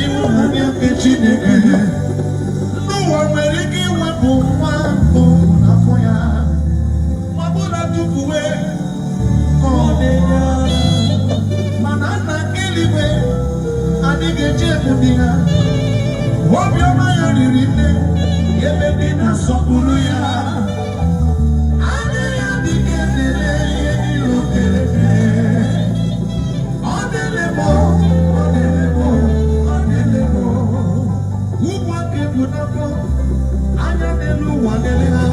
iwu na nke Chineke n'ụwa nwere ike iwepụ nwa mbụ n'afọ ya ma ọ bụ na tupuwe ka ọ dị ya mana nna nke eluigwe adịghị eji ebubi ya obiọma ya riri nne ebe dị na-asọpụrụ ya anya ya dịka edere ihe niile o kere ọ dịle m ugwu aka ebu n'afọ anya n'elu ụwa lele ha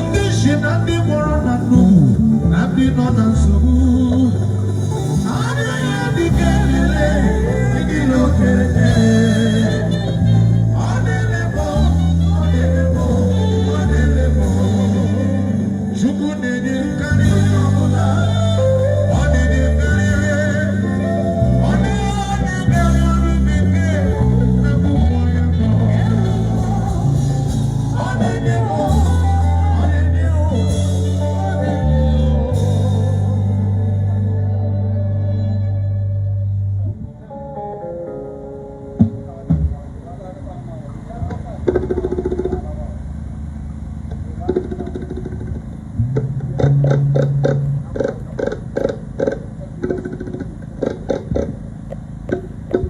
ndị isi na ndị mụrụ na nnukwu na ndị nọ na nsogbu anya ya dịka edere ihe niile o kere Chukwu na-enye karịa ọbụla ọ na-enye karịa ọ na-enye ọrụ bekee na ụmụ ya nọ ọ na-enye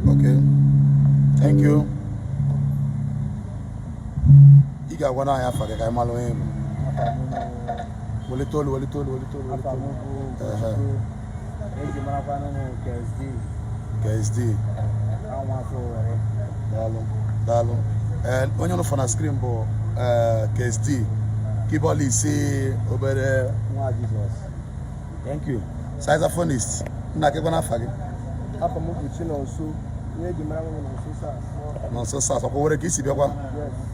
Okay, thank you. You got one eye for the guy Malone. Will it all? KSD. Dalo. And when you're on a screen board, KSD. Keep all this say Oberenwa Jesus. Thank you. Saxophonist. Nakebana fagi. Apa mo kuchina osu. Nonso Sas. Owerri kisi biakwa.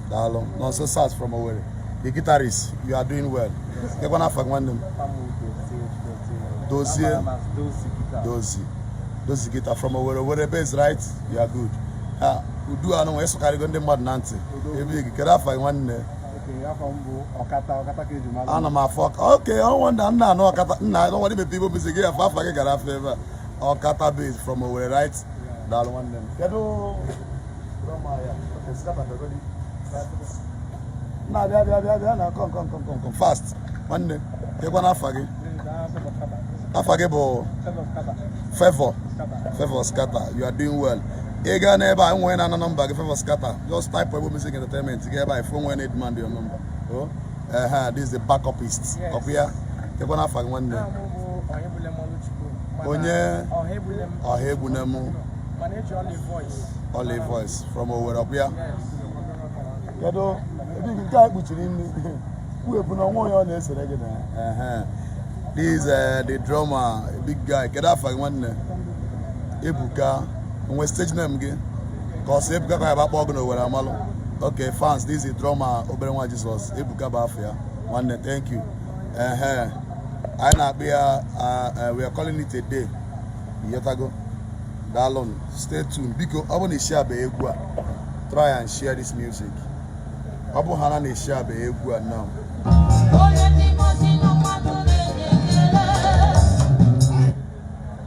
Dalo. Nonso Sas from Owerri. The guitarist, you are doing well. Kebana fagi one Dozie guitar from Owerri base, right? You are good. We do I know eso carry go ndem mad nanti. Ebi kera fagi one. Ana ma fuck. Okay, I wonder na no Okata. I don't want people music here for after gara favor. Okata base from Owerri, right? That one them. Kedu drama ya. Okay, scatter the body. Na come fast. One day. You gonna afage. Afage bo. Favor scatter. You are doing well. Ega never I went on a number favor scatter. Just type Igbo Music Entertainment together by phone when it demand your number. Oh, this is the backupist. Yes. Up here. You're gonna find one day. Onye Ohebunemu. Only voice from over up here. Kedo, you can't put it in. We have no one on this again. This is the drummer, big guy. Kedo find one day. Ebuka. We stage name again. Cause Ebuka can have a bog over Amalo. Okay, fans, this is the drummer Oberenwa Jesus. Ebuka Bafia. One day, thank you. We are calling it a day. Yotago. Dalon. Stay tuned. Because I want to share Beegua. Try and share this music. Abu Hanan is share Beegua now.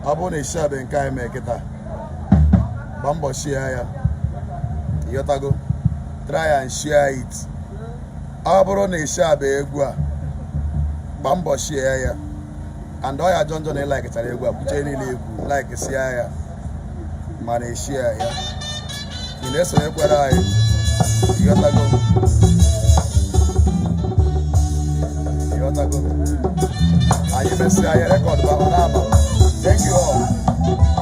Abu is share Benkai Meketa. Bambo share. Yotago. Try and share it. Abu is share Beegua. Bambo share. And all your John like it, like a share. Man, share. In this way, you got to go. I even say I record. Thank you all.